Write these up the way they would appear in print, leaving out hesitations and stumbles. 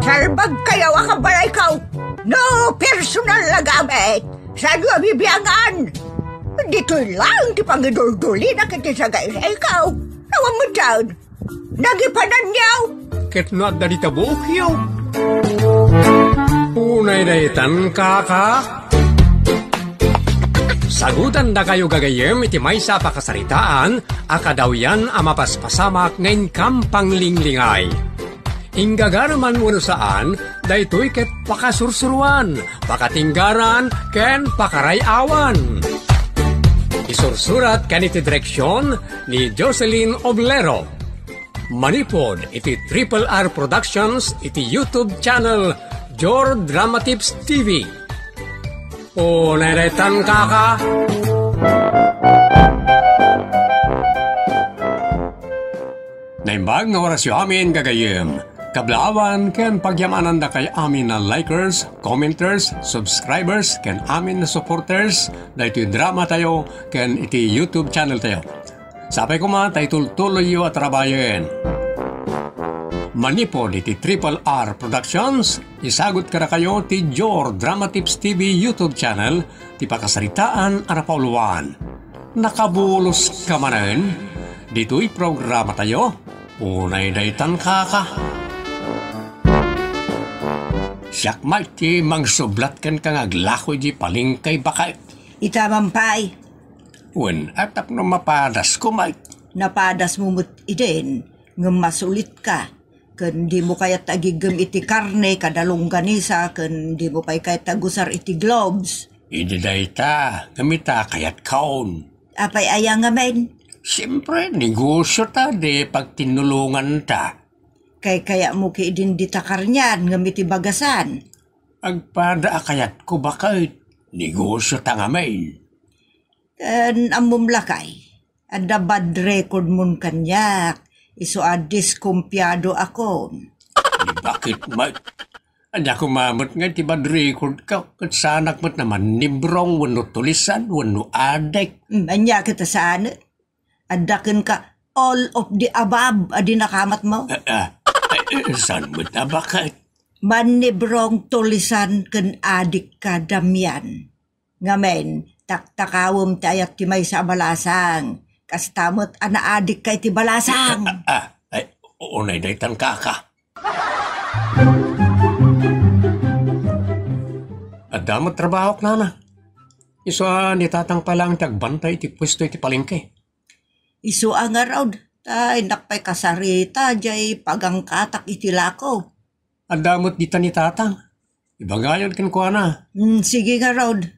Salbag kayo akabalay ka. No personal na gamit. Saan yung bibiyangan? Dito'y lang di pangidul-duli na kita sa gaya sa ikaw. Nawang mo dyan. Nagipanan niyaw. Ket no at dalita bukyaw. Unay na itan kaka. Sagutan na kayo gagayem iti may sa pakasaritaan, akadaw yan amapaspasamak ngayon kampang linglingay. Inggagaraman mo saan, daytoy ket pakasursuruan, pakatinggaran, ken pakarayawan. Isursurat kaniti direksyon ni Jocelyn Oblero. Manipod iti Triple R Productions iti YouTube channel Jor Dramatips TV. O neretan kaka. Naimbag nga orasyo amin gagayem. Kablawan ken pagyamanan da kay amin na likers, commenters, subscribers, ken amin na supporters da iti drama tayo ken iti YouTube channel tayo. Sapay ko ma, tayo tuloy at trabayen. Manipod iti Triple R Productions, isagot ka na kayo ti Jor Dramatips TV YouTube channel, ti pakasaritaan arapauluan. Nakabulos ka manen, dito'y programa tayo, unay daytan kaka. Siyak ti mangsublat kan kang aglakoy di palingkay bakay. Itamampay. Wen, atap no mapadas ko Napadas mo mo't iden, nga masulit ka. Ken di mo kaya tagigem iti karne kadalong ganisa, ken di mo pa'y kaya tagusar iti gloves. Idi dayta, gamita kayat kaon. Apay aya nga men? Siyempre, negosyo ta, de pagtinulungan ta. Kaya mo ki idin ditakar niyan, ngamiti bagasan. Agpada kayat ko bakit, negosyo ta nga men. Ken amom lakay, ada bad record mon kanyak. Iso diskumpyado ako. Bakit mat? Anya ko mamot nga ti bad record ka. Kat sanak mat naman nibrong wano tulisan, wano adek. Anya kita saan? Adakin ka all of the above adi nakamat mo? Saan mo't na bakit? Manibrong tulisan ken adik ka damyan. Ngamen, taktakawom tayat timay sa balasang. Kastamot anaadik kay ti balasang. Unay daytan kaka. Adamot trabaho na na. Iso nitatang palang tagbantay ti pwesto iti palengke. Iso ang araw, tay nakpay kasarita jay pagangkatak iti lako. Adamot dita nitatang. Ibagayon ken ko na. Sige nga Rod.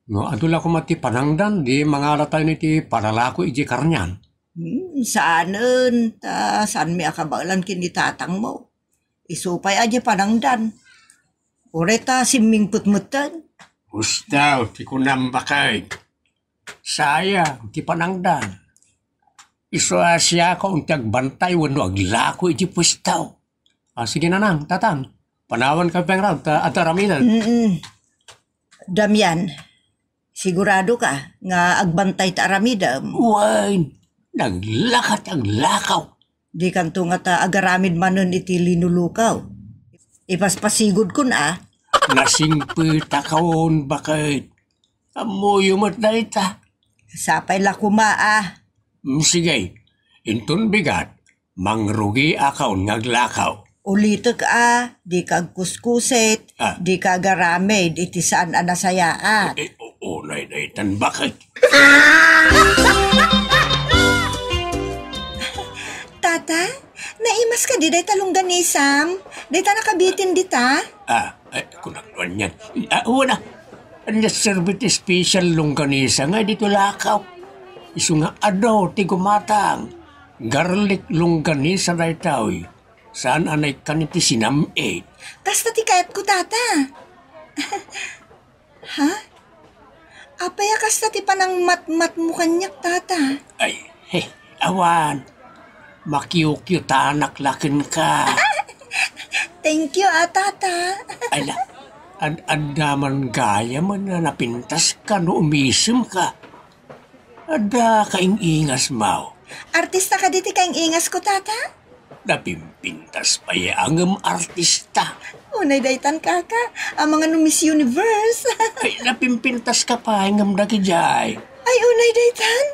No, adula ko mati panangdan, di mangala tayo niti paralako iji karnyan. Saanen, saan mi akabalan kinitatang mo? Isupay aja panangdan. Ureta siming putmutan. Ustaw, ti kunam bakay. Saya, ti panangdan. Iso asya ko untag bantay wano aglako iji pustaw. Sige na nang, tatang. Panawan ka pengraw, ataraminan. Damian. Sigurado ka nga agbantay ta aramidam. Wine, naglakat ang lakaw. Di kanto nga ta agaramid manon iti linulukaw. Ipaspasigod ko na. Nasingpita kaon bakit? Amoyo mat na ita. Sapay lakuma Sige, intun bigat, mangrugi akaon ngaglakaw. Ulitek di kagkuskuset, di kagaramid iti saan anasayaan. Unay na itan bakit? Tata, naimas ka di day talongganisam? Day ta nakabitin di ta? Kunakwan yan. Una, naservit special longganisa nga dito lakaw. Isu nga ti gumatang. Garlic longganisa na itaw. Saan anay kaniti sinamit? Kasta ti kayat ko, tata. Ha? Apaya kasta ti panang mat-mat mo kanyak, tata. Awan. Makiyo-kiyo tanak lakin ka. Thank you, tata. Ala, andaman gaya man na napintas ka no umisim ka. Ada kaing ingas mau. Artista ka diti kaing ingas ko, tata? Napimpintas pa ang artista. Unay daytan kaka, ang mga no Miss Universe. Ay, napimpintas ka pa ang dakijay. Ay, unay daytan.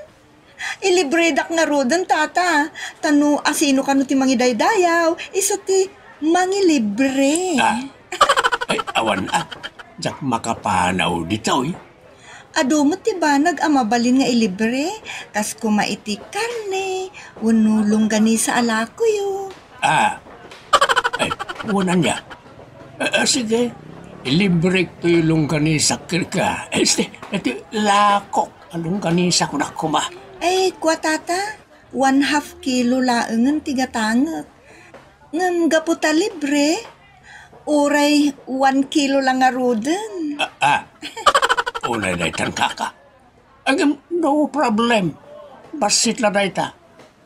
Ilibredak nga rodan, tata. Tano, asino ka no ti mangidaydayaw, iso ti mangilibre. Ay, awan jak makapanaw dito eh. Ado mo ti ba nag-amabalin nga ilibre, kas kumaiti karne, unulong gani sa alako yo. Ay, wala niya. Sige, ilibre ko yung longganisa ka. Ito, lakok, longganisa ko na kuma. Ay, kwa tata, 1/2 kilo laengan tiga tanget. Ngam gaputa libre, uray 1 kilo lang nga roden. Unay daytan kaka. No problem. Basit la dayta.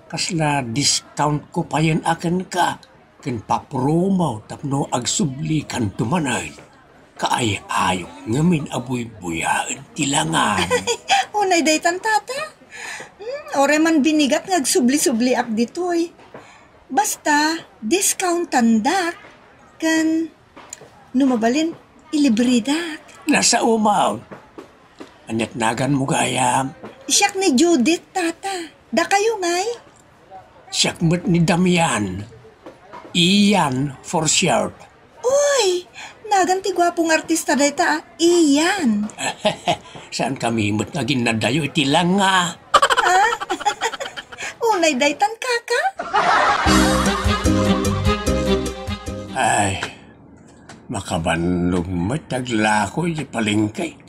Kasla discount ko pa yan akin ka. Ken papromo tapno agsubli kan tumanay. Kaay-ayok ngamin abuy-buyaan tilangan. Unay daytan tata. Ore man binigat ngagsubli-subli ak ditoy. Basta discount tandak kan numabalin ilibridak. Nasa umaw. Anyat nagan mo gayam. Siyak ni Judith, tata. Da kayo ngay? Siyak mo't ni Damian. Iyan for short. Uy, nagan ti gwapong artista dayta. Iyan. Saan kami mo't naging nadayo iti lang nga. Unay daytan kaka. Ay, makabanlog mo't taglako iti palengkay.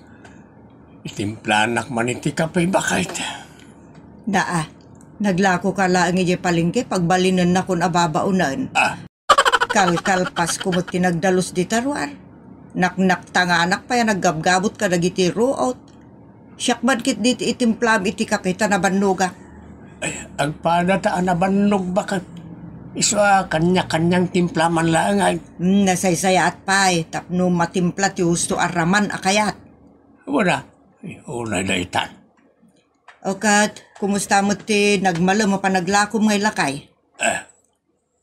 Itimplanak man iti kapay bakit. Daa, naglako ka lang iti palengke pagbalinan na kun ababaunan. Kalkalpas kumot tinagdalos di tarwar. Naknak tanganak pa yan naggabgabot ka nagiti root. Siyakman kit dit itimplam iti kapita na bannuga. Ay, agpadataan na bannog bakit. Iswa kanya-kanyang timplaman lang ay. Nasaysaya at pay, tapno matimplat yung gusto araman akayat. Wala. Unay daytan. Okat, kumusta mo ti nagmalo mo pa naglakom ngay lakay?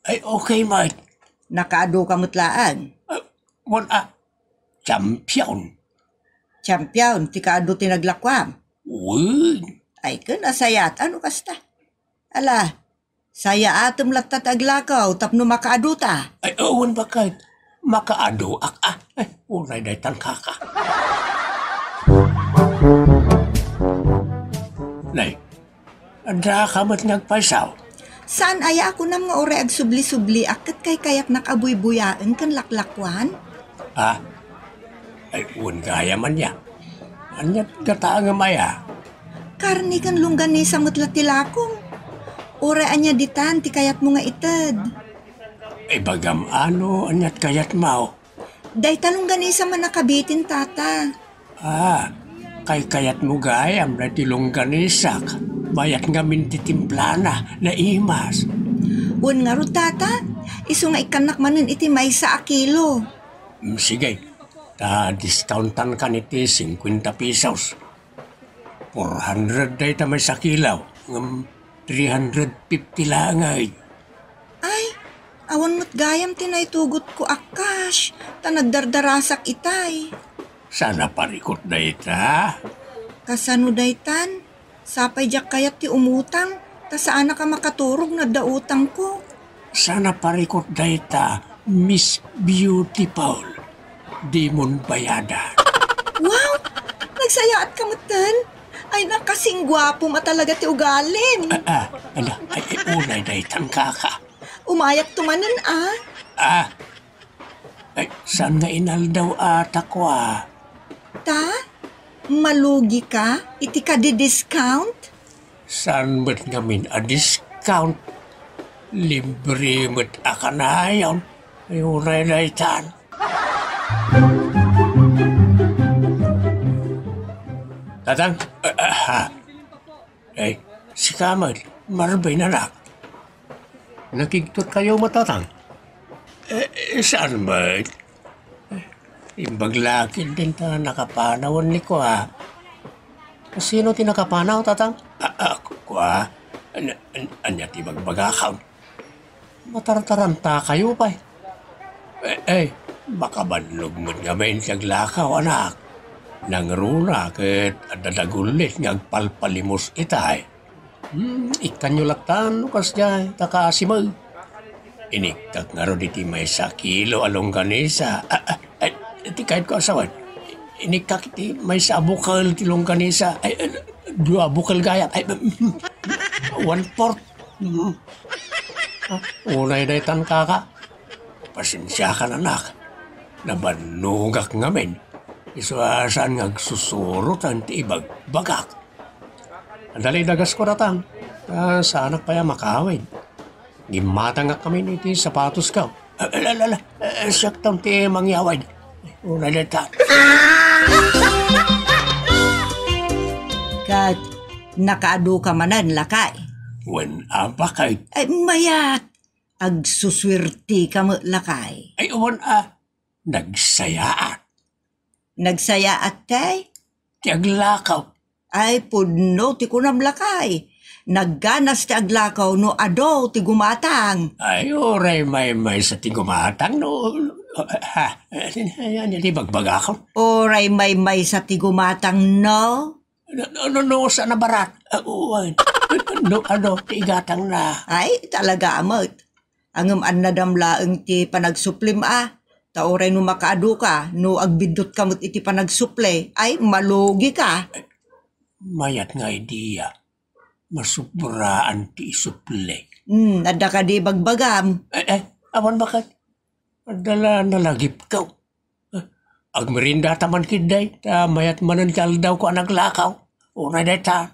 Ay, okay, mate. Nakaado ka mutlaan. Wala. Champion. Champion, ti kaado ti naglakwam. Uy. Ay ka nasayat, ano kasta? Ala, saya atom latat aglakaw, tapno makaado ta. Ay, awan bakit. Makaado ak. Ay, unay daytan kaka. Nay, anda ka mo't nagpaisaw? Saan aya ako na mga ore ag subli-subli akat kay kayak nakabuy-buyaan kan laklakwan? Ay, gaya man ya. Anyat gata nga maya. Karni kan lungganisa mo't tilakong. Ore anya ditan ti kayat mo nga ited. Ay, bagam ano, anyat kayat mau. Day talungganisa man nakabitin tata. Kay kayat mo gayam na tilongganisak. Bayat nga mintitimplana na imas. Nga ro tata, iso nga ikanak manin iti may sa kilo. Sige, discountan ka niti 50 pesos. 400 day ta may sa kilaw. 350 lang ay. Ay, awan mo't gayam tinaytugot ko akash. Ta nagdardarasak itay. Sana parikot da ita. Kasano daytan? Sapay jak kayat ti umutang, ta saan ka makaturog na dautang ko. Sana parikot da ita, Miss Beautiful. Demon Bayada. Wow! Nagsayaat ka mutan? Ay nakasing gwapo matalaga ti ugalim. Ay, unay da itang kaka. Umayak tumanan Ay, saan nga inal daw ata ko Ta? Malugi ka? Iti ka di-discount? Saan ba't ngamin discount? Libre mo't akanayon. Ay, unay da itan. Tatang, ay, si Kamal, marbay na nak. Nakigtot kayo matatang? Saan ba? Imbaglakin din ta nakapanawan ni ko Sino ti nakapanaw, tatang? Ako anya ti bagbagakaw. Matartaranta kayo pa. Baka banlog mo nga main siyag lakaw, anak. Nangruna ket adadagulit nga agpalpalimos itay. Ikanyo latan, lukas dyan, takasimag. Iniktak nga ro diti may sa kilo along ganisa. Iti kahit ko asawan. Iniktak iti may sa bukal tilong ganisa. Dua bukal gaya. 1/4. Unay daytan kaka. Pasensya ka anak. Nabanugak ngamin. Isuasan nga susurot ang tibag bagak. Andali dagas ko ratang. Sana pa ya makawin. Gimata nga kami niti sapatos ka. Siyak tang ti mangyawad. Una data. Kat nakaadu ka manan lakay. Wen apa kay? Ay mayat. Agsuswirti ka mo lakay. Ay uwan nagsayaan. Nagsaya at tay? Tiaglakaw. Ay pudno ti kunam lakay. Nagganas ti aglakaw no ado ti gumatang. Ay oray may sa tigumatang no. Yan di bagbagakaw. Oray may sa ti gumatang no? No, sa nabarat. No, tigatang na. Ay talaga amot. Angam an nadamlaeng ti panagsuplim Taoray no makaadu ka, no agbidot kamot iti panagsuple, ay malugi ka. Mayat nga idea. Masubraan ti isuple. Ada ka di bagbagam. Awan bakit? Adala nalagip ka. Agmerinda taman kiday, mayat manancal daw ko anaglakaw. Unay deta.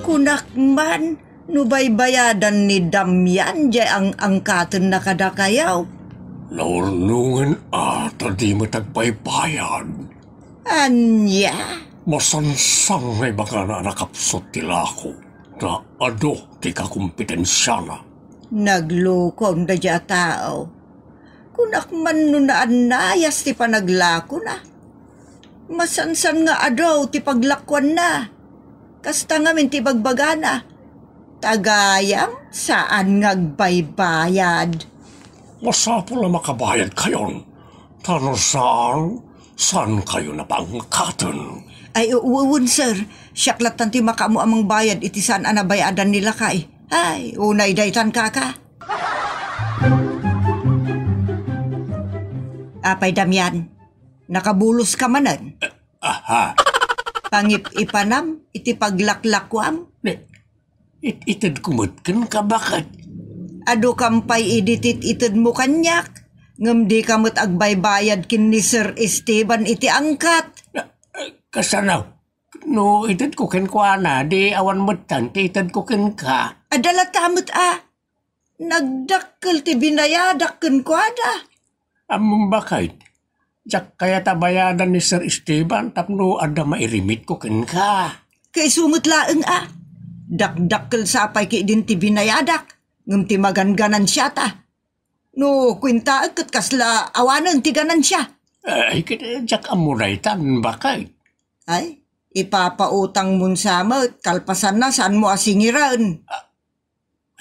Kunak man. No baybayadan ni Damian jay ang angkatan na kadakayaw. Laulungan di mo tagbaybayan. Anya? Masansang may baka na nakapsot tila ako na ado ti kakumpetensya na. Naglukong da dya tao. Kunak man no naanayas ti panaglako na. Masansan nga ado ti paglakwan na. Kasta nga min ti bagbagana. Tagayam, saan ngagbaybayad? Masapo na makabayad kayon. Tano saan kayo na pangkatan? Ay, uwun sir, syaklatan ti makamu amang bayad iti saan anabayadan nila kay. Ay, unay daytan kaka. Apay Damian, nakabulos ka manan. Pangip ipanam, iti paglaklakwam. Itad kumutkan ka bakit? Ado kampay iditit itad mo kanyak. Ngam di kamot agbaybayad kin ni Sir Esteban iti angkat. Kasanaw, no itad ko ken kwa na, di awan mutan, ti itad ko ken ka. Adala tamot Nagdakkel ti binayadak ken kwa da. Among bakit? Jak kaya tabayadan ni Sir Esteban, tapno ada mairimit ko ken ka. Kay sumut laeng Dakdakkel sapay ki din ti binayadak. Ngam ti maganganan siya ta. No, kwinta ket kasla awanan ti ganan siya. Ay, jak amuraytan bakit? Ay, ipapautang mun sama, kalpasan na saan mo asingiran.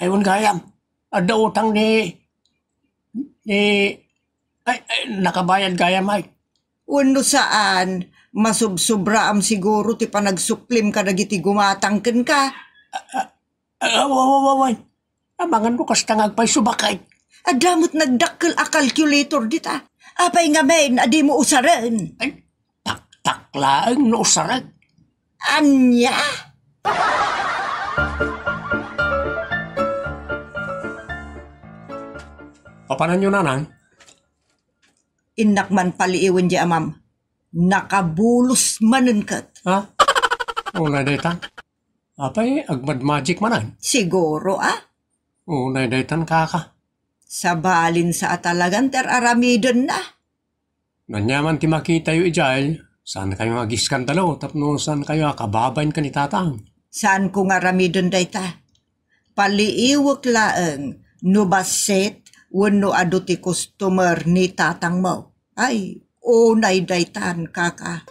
Ayun gayam, ada utang ni nakabayad gayam ay. Uno saan, masubsobraam siguro ti panagsuplim ka dagiti gumatangken ka. Amangan mo kas tangagpay subakay. Adamot nagdakkel a calculator dita. Apay nga men, adi mo usaran. Ay, taktaklaang no usaran. Anya? Papanan nyo nanang? Inakman paliiwan di amam. Nakabulos manunkat. Ha? Unay daytan? Apay, agmad magic manan? Siguro Unay daytan kaka. Sabalin sa atalagan ter aramidon na. Nanyaman ti makita yu ijay, saan kayo mag-iskandalo, tapno saan kayo kababain ka ni tatang? Saan ko nga aramidon dayta? Paliiwak laeng, nubaset, wano ado ti customer ni tatang mo. Ay, unay daytan kaka.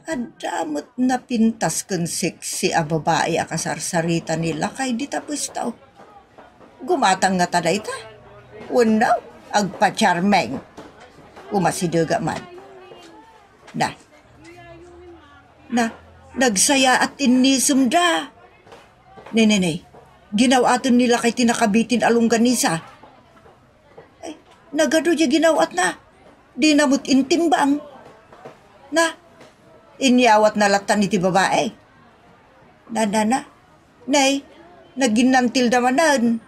Adamot na pintas kun sexy a babae a kasarsarita nila kay di tapos tao. Gumatang nga taday ta. Unaw, agpa-charmeng. Umasiduga man. Nagsaya at inisum da. Nenenay, ginawaton nila kay tinakabitin alungganisa. Ay, nagado di ginawat na. Di namut intimbang. Inyawat na latan iti babae. Nay, naginantil damanan.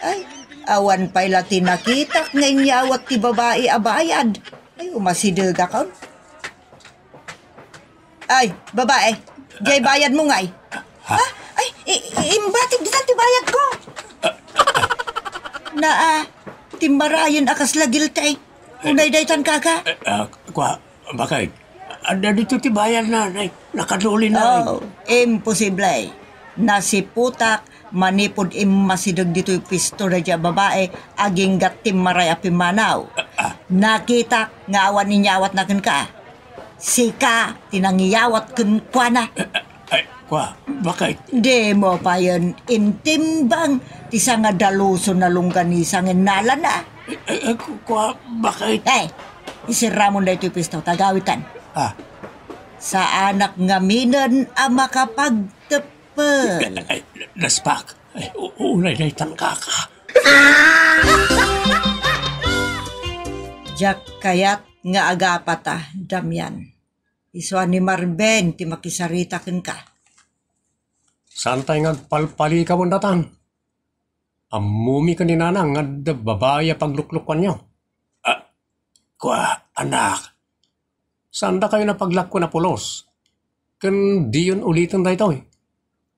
Ay, awan pa'y lati nakitak nga inyawat ti babae abayad. Ay, umasiduga ka. Ay, babae, jay bayad mo ngay. Ha? Ay, imbatik ditan ti bayad ko. Timbarayan akas lagil tay. Unay daytan kaka. Bakit? Ada dito ti bayan na, nakaduli na. Oh, imposible. Nasiputak, manipod masidog dito yung pisto na dya babae, aging gatim maray api manaw. Nakita nga awan ninyawat na ka. Sika, tinangiyawat kun kwa na. Bakit? Di mo pa yun, intimbang, tisa nga daluso na lungganisang nala na. Bakit? Isira mo na ito yung pisto, tagawitan. Sa anak nga minan ang makapagtapal. Naspak. Unay na itangkaka. Jak kayat nga agapata, Damian. Iswa ni Marben, ti makisarita ken ka. Santay nga palpali ka mo datan. Amumi ka ni nanang nga babaya pagluklukan niyo. Anak. Sanda kayo na paglakko na pulos. Kan di yun ulitin da ito eh.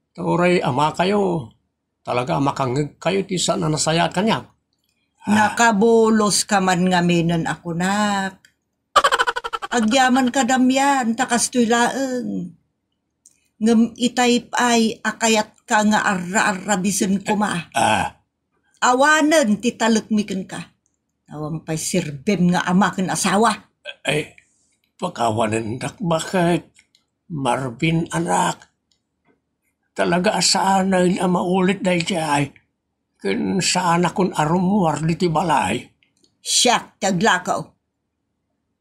Tauray ama kayo. Talaga makangag kayo ti saan na nasaya at kanya. Nakabulos ka man nga minan ako nak. Agyaman ka Damian, takastoy laeng. Ngam itayp ay akayat ka nga arra-arrabisen ko ma. Awanan ti talukmiken ka. Nawampay sirbem nga ama ken asawa. Pagkawanan dak bakit? Marvin anak. Talaga asaan na maulit dahil siya ay. Kun saan akong arumuar diti balay. Siyak taglakaw.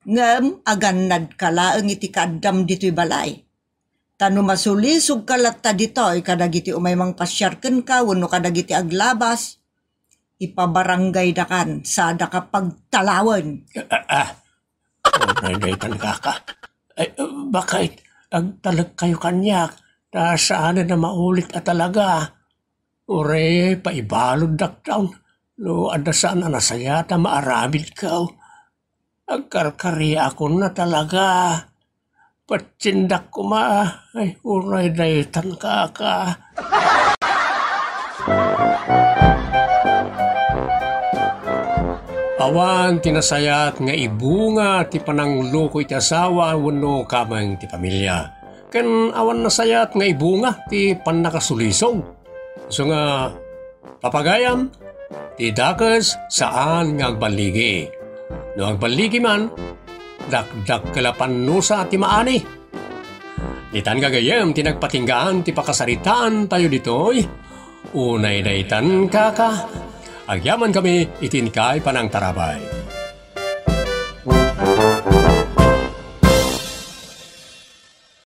Ngam aganad kalaeng iti kadam dito'y balay. Tano masulisog kalata dito'y kadagiti umaymang pasyarken ka wano kadagiti aglabas. Ipabarangay dakan sada kapag talawan. Naitan kaka. Bakit? Agtalag kayo kanyak. Saan na maulit at talaga. Ure, paibalod daktaon. No, ada saan na nasaya ta maaramid ka. Agkarkari ako na talaga. Patsindak ko ma. Ay, uray naitan kaka. Awan tinasayat nga ibunga ti panangluko iti asawa wano kamang ti pamilya. Ken awan nasayat nga ibunga ti panakasulisog. So nga papagayam ti dakes saan nga agbaligi. No agbaligi man dakdak kalapan nusa ti maani. Itan gagayam ti nagpatinggaan ti pakasaritaan tayo ditoy. Unay daytan kaka. Agyaman kami itinkay panang tarabay.